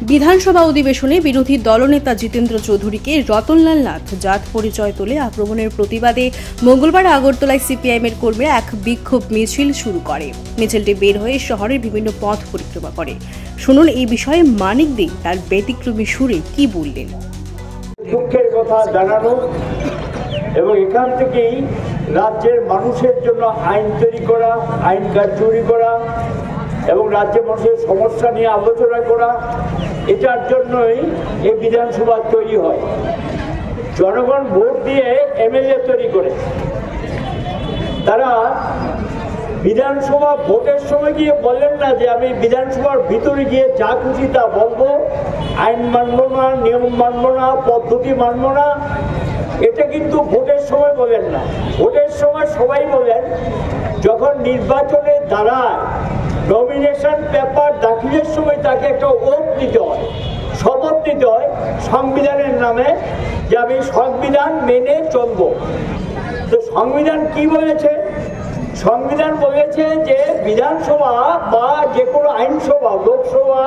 বিধানসভা অধিবেশনে বিরোধী দলনেতা জিতেন্দ্র চৌধুরীকে রতনলাল নাথ জাত পরিচয় তুলে আক্রমণের প্রতিবাদে মঙ্গলবার আগরতলায় সিপিআইএমের কর্মীরা এক বিক্ষোভ মিছিল শুরু করে। মিছিলটি বের হয়ে শহরের বিভিন্ন পথ পরিক্রমা করে। শুনুন এই বিষয়ে মানিক দে তার ব্যতিক্রমী সুরে কি বললেন। দুঃখের কথা জানানো এবং এখান থেকেই রাজ্যের মানুষের জন্য আইন তৈরি করা, আইন কার্যকরী করা এবং রাজ্যের মানুষের সমস্যা নিয়ে আলোচনা করা, এটার জন্যই এই বিধানসভা তৈরি হয়। জনগণ ভোট দিয়ে এমএলএ তৈরি করে। তারা বিধানসভা ভোটের সময় গিয়ে বলেন না যে আমি বিধানসভার ভিতরে গিয়ে যা খুশি তা বলবো, আইন মানবো না, নিয়ম মানবো না, পদ্ধতি মানবো না। এটা কিন্তু ভোটের সময় বলেন না। ভোটের সময় সবাই বলেন যখন নির্বাচনে দাঁড়ায়, নমিনেশন পেপার দাখিলের সময় তাকে একটা ওট নিতে হয়, শপথ নিতে হয় সংবিধানের নামে যে আমি সংবিধান মেনে চলবো। তো সংবিধান কি বলেছে? সংবিধান বলেছে যে বিধানসভা বা যে কোনো আইনসভা, লোকসভা,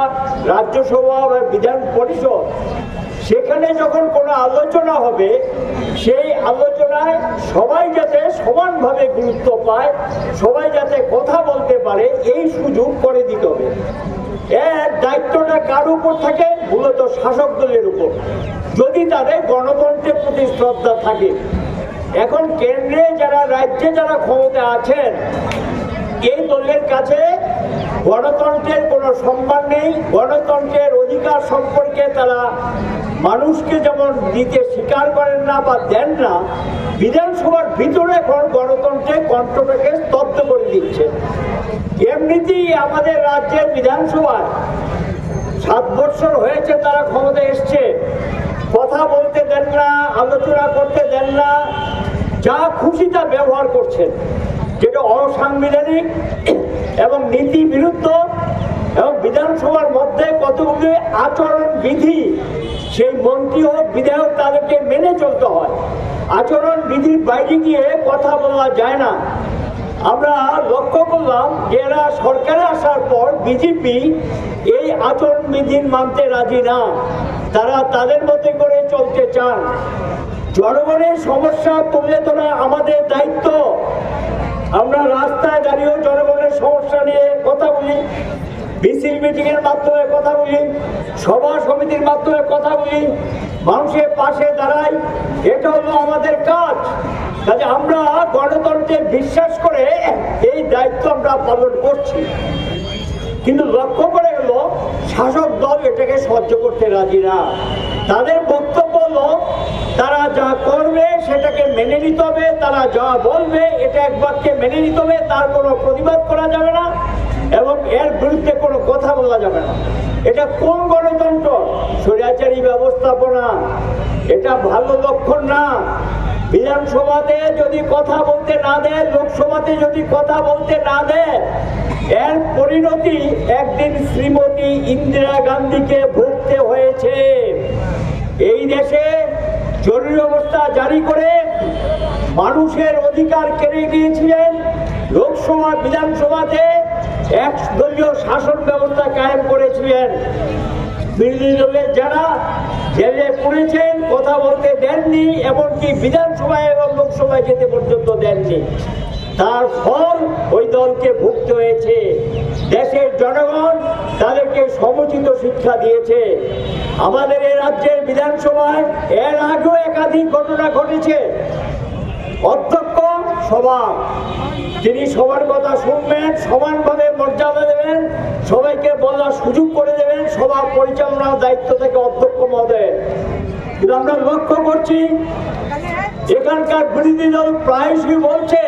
রাজ্যসভা বা বিধান পরিষদ, সেখানে যখন কোনো আলোচনা হবে সেই আলোচনায় সবাই যাতে সমানভাবে গুরুত্ব পায়, সবাই যাতে কথা বলতে পারে, এই সুযোগ করে দিতে হবে। এর দায়িত্বটা কার উপর থাকে? মূলত শাসক দলের উপর, যদি তাদের গণতন্ত্রের প্রতি শ্রদ্ধা থাকে। এখন কেন্দ্রে যারা, রাজ্যে যারা ক্ষমতা আছেন, এই দলের কাছে গণতন্ত্রের কোনো সম্মান নেই। গণতন্ত্রের অধিকার সম্পর্কে তারা মানুষকে যেমন দিতে স্বীকার করেন না বা দেন না, বিধানসভার ভিতরে এখন গণতন্ত্রের কণ্ঠটাকে স্তব্ধ করে দিচ্ছে। এমনিতেই আমাদের রাজ্যের বিধানসভায় 7 বছর হয়েছে তারা ক্ষমতা এসছে, কথা বলতে দেন না, আলোচনা করতে দেন না, যা খুশি তা ব্যবহার করছেন, যেটা অসাংবিধানিক এবং নীতি বিরুদ্ধ। এবং বিধানসভার মধ্যে কতগুলি আচরণ বিধি, সেই মন্ত্রী হোক বিধায়ক তাদেরকে মেনে চলতে হয়। আচরণ বিধির বাইরে গিয়ে কথা বলা যায় না। আমরা লক্ষ্য করলাম যে এরা সরকারে আসার পর বিজেপি এই আচরণ বিধির মানতে রাজি না, তারা তাদের মতো করে চলতে চান। জনগণের সমস্যা তুলে ধরা আমাদের দায়িত্ব। আমরা রাস্তায় দাঁড়িয়েও জনগণের সমস্যা নিয়ে কথা বলি, মিছিল মিটিং এর মাধ্যমে কথা বলি, সভা সমিতির মাধ্যমে কথা বলি, মানুষের পাশে দাঁড়াই। এটা হলো আমাদের কাজ। কাজে আমরা গণতন্ত্রে বিশ্বাস করে এই দায়িত্ব আমরা পালন করছি। কিন্তু লক্ষ্য করে গেল শাসক দল এটাকে সহ্য করতে রাজি না। তাদের বক্তব্য হলো তারা যা করবে সেটাকে মেনে নিতে হবে, তারা যা বলবে এটা এক বাক্যে মেনে নিতে হবে, তার কোনো প্রতিবাদ করা যাবে না এবং এর বিরুদ্ধে কোনো কথা বলা যাবে না। এটা কোন গণতন্ত্র? স্বৈরাচারী ব্যবস্থাপনা। এটা ভালো লক্ষণ না। বিধানসভাতে যদি কথা বলতে না দেয়, লোকসভাতে যদি কথা বলতে না দেয়, এর পরিণতি একদিন শ্রীমতী ইন্দিরা গান্ধীকে ভুগতে হয়েছে। এই দেশে জরুরি অবস্থা জারি করে মানুষের অধিকার কেড়ে নিয়েছিলেন। লোকসভা, বিধানসভাতে একদলীয় শাসন ব্যবস্থা কায়েম করেছিলেন। বিরোধী দলের যারা জেলে পড়েছেন, কথা বলতে দেননি, এমনকি বিধানসভায় এবং লোকসভায় যেতে পর্যন্ত দেননি। তার ফল ওই দলকে ভুগতে হয়েছে। দেশের জনগণ তাদেরকে সমুচিত শিক্ষা দিয়েছে। আমাদের এই রাজ্যের বিধানসভায় এর আগেও একাধিক ঘটনা ঘটেছে। অধ্যক্ষ সভা, তিনি সবার কথা শুনবেন, সমানভাবে মর্যাদা দেবেন, সবাইকে বলার সুযোগ করে দেবেন, সভা পরিচালনার দায়িত্ব থেকে অধ্যক্ষ মহোদয়। কিন্তু আমরা লক্ষ্য করছি এখানকার বিরোধী দল প্রায়শই বলছে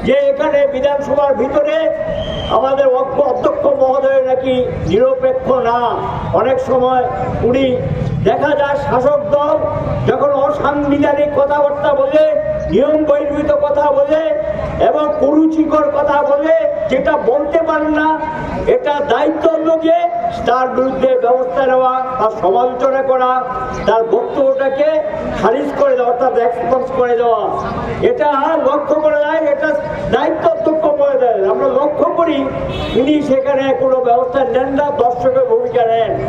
যে এখানে বিধানসভার ভিতরে আমাদের অধ্যক্ষ মহোদয় নাকি নিরপেক্ষ না। অনেক সময় উনি দেখা যায় শাসক দল যখন অসাংবিধানিক কথাবার্তা বলে, নিয়ম বহির্ভূত কথা বলে এবং কুরুচিকর কথা বলে, যেটা বলতে পারেন না, এটা দায়িত্ব লোকে তার বিরুদ্ধে ব্যবস্থা নেওয়া, তার সমালোচনা করা, তার বক্তব্যটাকে খারিজ করে দেওয়া, অর্থাৎ এক্সপোজ করে দেওয়া। এটা লক্ষ্য করা যায়, এটা দায়িত্ব অধ্যক্ষ করে দেয়। আমরা লক্ষ্য করি উনি সেখানে কোনো ব্যবস্থা নেন না, দর্শকের ভূমিকা নেন।